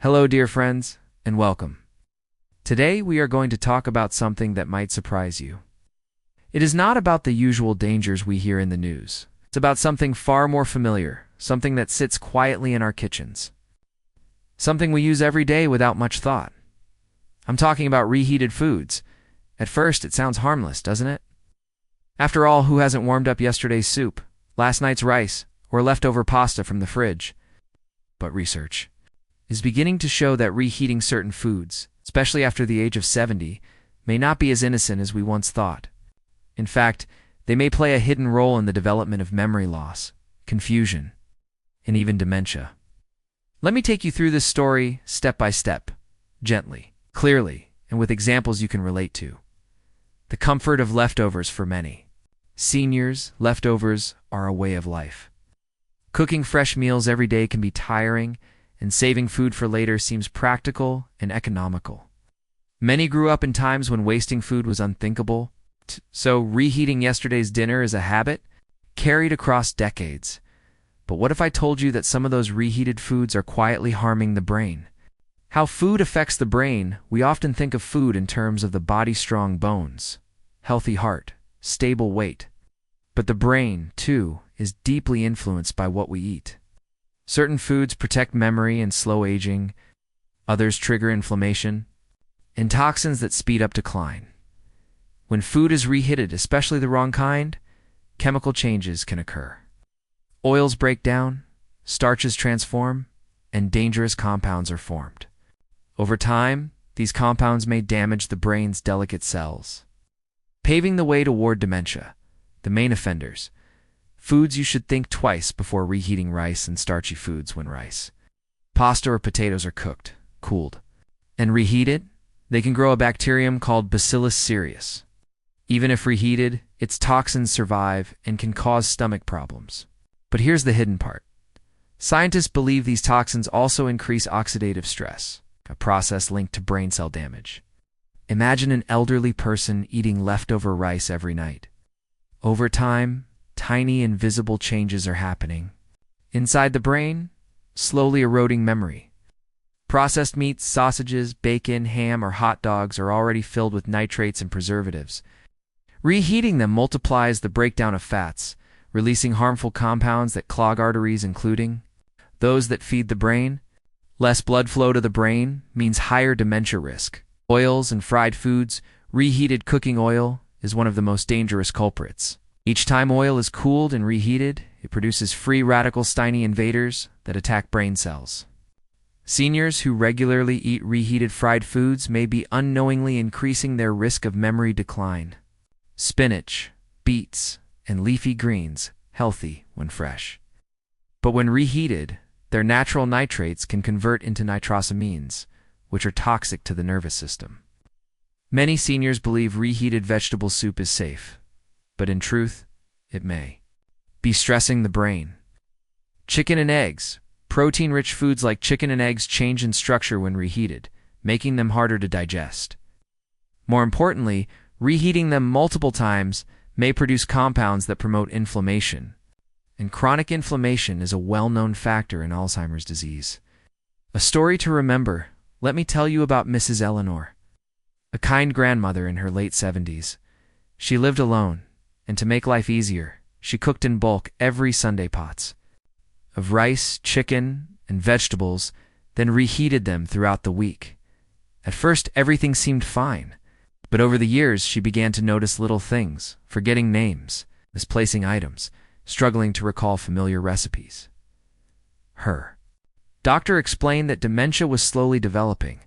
Hello, dear friends, and welcome. Today we are going to talk about something that might surprise you. It is not about the usual dangers we hear in the news. It's about something far more familiar, something that sits quietly in our kitchens. Something we use every day without much thought. I'm talking about reheated foods. At first, it sounds harmless, doesn't it? After all, who hasn't warmed up yesterday's soup, last night's rice, or leftover pasta from the fridge? But research is beginning to show that reheating certain foods, especially after the age of 70, may not be as innocent as we once thought. In fact, they may play a hidden role in the development of memory loss, confusion, and even dementia. Let me take you through this story step by step, gently, clearly, and with examples you can relate to. The comfort of leftovers for many. Seniors, leftovers are a way of life. Cooking fresh meals every day can be tiring, and saving food for later seems practical and economical. Many grew up in times when wasting food was unthinkable, so reheating yesterday's dinner is a habit carried across decades. But what if I told you that some of those reheated foods are quietly harming the brain? How food affects the brain. We often think of food in terms of the body's strong bones, healthy heart, stable weight. But the brain, too, is deeply influenced by what we eat. Certain foods protect memory and slow aging, others trigger inflammation, and toxins that speed up decline. When food is reheated, especially the wrong kind, chemical changes can occur. Oils break down, starches transform, and dangerous compounds are formed. Over time, these compounds may damage the brain's delicate cells, paving the way toward dementia. The main offenders. Foods you should think twice before reheating rice and starchy foods. When rice, pasta, or potatoes are cooked, cooled, and reheated, they can grow a bacterium called Bacillus cereus. Even if reheated, its toxins survive and can cause stomach problems. But here's the hidden part. Scientists believe these toxins also increase oxidative stress, a process linked to brain cell damage. Imagine an elderly person eating leftover rice every night. Over time, tiny invisible changes are happening inside the brain, slowly eroding memory. Processed meats, sausages, bacon, ham, or hot dogs are already filled with nitrates and preservatives. Reheating them multiplies the breakdown of fats, releasing harmful compounds that clog arteries, including those that feed the brain. Less blood flow to the brain means higher dementia risk. Oils and fried foods. Reheated cooking oil is one of the most dangerous culprits. Each time oil is cooled and reheated, it produces free radicals, tiny invaders that attack brain cells. Seniors who regularly eat reheated fried foods may be unknowingly increasing their risk of memory decline. Spinach, beets, and leafy greens, healthy when fresh. But when reheated, their natural nitrates can convert into nitrosamines, which are toxic to the nervous system. Many seniors believe reheated vegetable soup is safe, but in truth, it may be stressing the brain. Chicken and eggs. Protein-rich foods like chicken and eggs change in structure when reheated, making them harder to digest. More importantly, reheating them multiple times may produce compounds that promote inflammation, and chronic inflammation is a well-known factor in Alzheimer's disease. A story to remember. Let me tell you about Mrs. Eleanor, a kind grandmother in her late 70s. She lived alone, and to make life easier, she cooked in bulk every Sunday pots of rice, chicken, and vegetables, then reheated them throughout the week. At first, everything seemed fine, but over the years she began to notice little things, forgetting names, misplacing items, struggling to recall familiar recipes. Her doctor explained that dementia was slowly developing.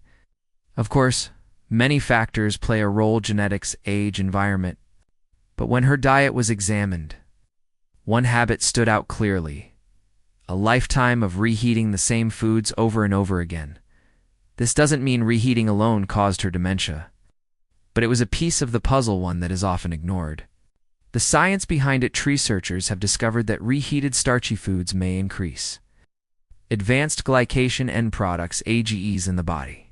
Of course, many factors play a role: genetics, age, environment. But when her diet was examined, one habit stood out clearly: a lifetime of reheating the same foods over and over again. This doesn't mean reheating alone caused her dementia, but it was a piece of the puzzle, one that is often ignored. The science behind it. Researchers have discovered that reheated starchy foods may increase advanced glycation end products, AGEs, in the body.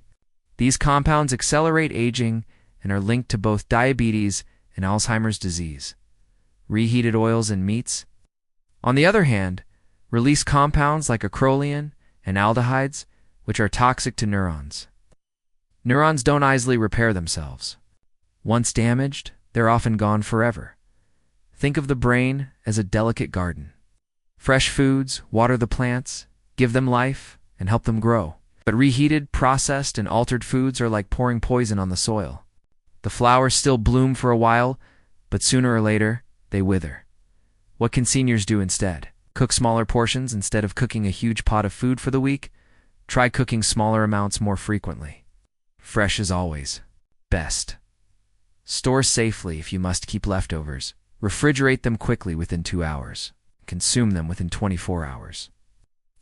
These compounds accelerate aging and are linked to both diabetes and Alzheimer's disease. Reheated oils and meats, on the other hand, release compounds like acrolein and aldehydes, which are toxic to neurons. Neurons don't easily repair themselves. Once damaged, they're often gone forever. Think of the brain as a delicate garden. Fresh foods water the plants, give them life, and help them grow. But reheated, processed, and altered foods are like pouring poison on the soil. The flowers still bloom for a while, but sooner or later, they wither. What can seniors do instead? Cook smaller portions instead of cooking a huge pot of food for the week? Try cooking smaller amounts more frequently. Fresh is always best. Store safely if you must keep leftovers. Refrigerate them quickly within 2 hours. Consume them within 24 hours.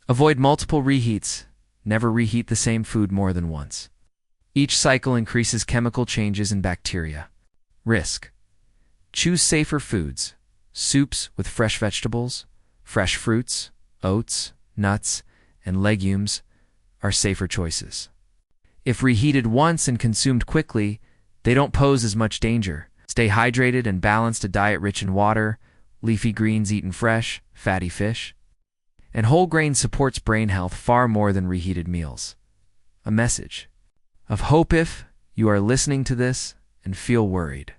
Avoid multiple reheats. Never reheat the same food more than once. Each cycle increases chemical changes in bacteria. Risk. Choose safer foods. Soups with fresh vegetables, fresh fruits, oats, nuts, and legumes are safer choices. If reheated once and consumed quickly, they don't pose as much danger. Stay hydrated and balanced a diet rich in water, leafy greens eaten fresh, fatty fish. And whole grain supports brain health far more than reheated meals. A message of hope if you are listening to this and feel worried.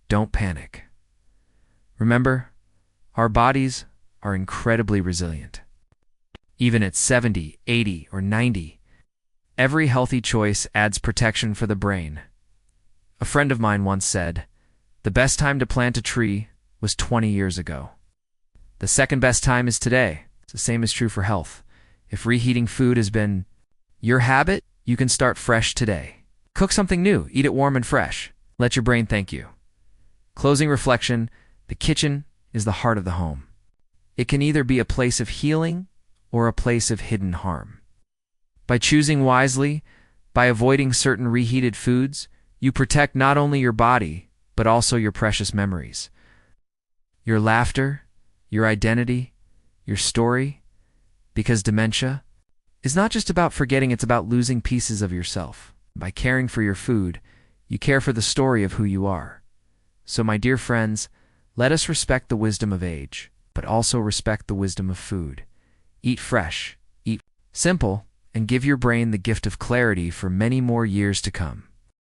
Don't panic. Remember, our bodies are incredibly resilient. Even at 70, 80, or 90, every healthy choice adds protection for the brain. A friend of mine once said, "The best time to plant a tree was 20 years ago. The second best time is today." The same is true for health. If reheating food has been your habit, you can start fresh today. Cook something new, eat it warm and fresh. Let your brain thank you. Closing reflection, the kitchen is the heart of the home. It can either be a place of healing or a place of hidden harm. By choosing wisely, by avoiding certain reheated foods, you protect not only your body, but also your precious memories. Your laughter, your identity, your story, because dementia is not just about forgetting, it's about losing pieces of yourself. By caring for your food, you care for the story of who you are. So, my dear friends, let us respect the wisdom of age, but also respect the wisdom of food. Eat fresh, eat simple, and give your brain the gift of clarity for many more years to come.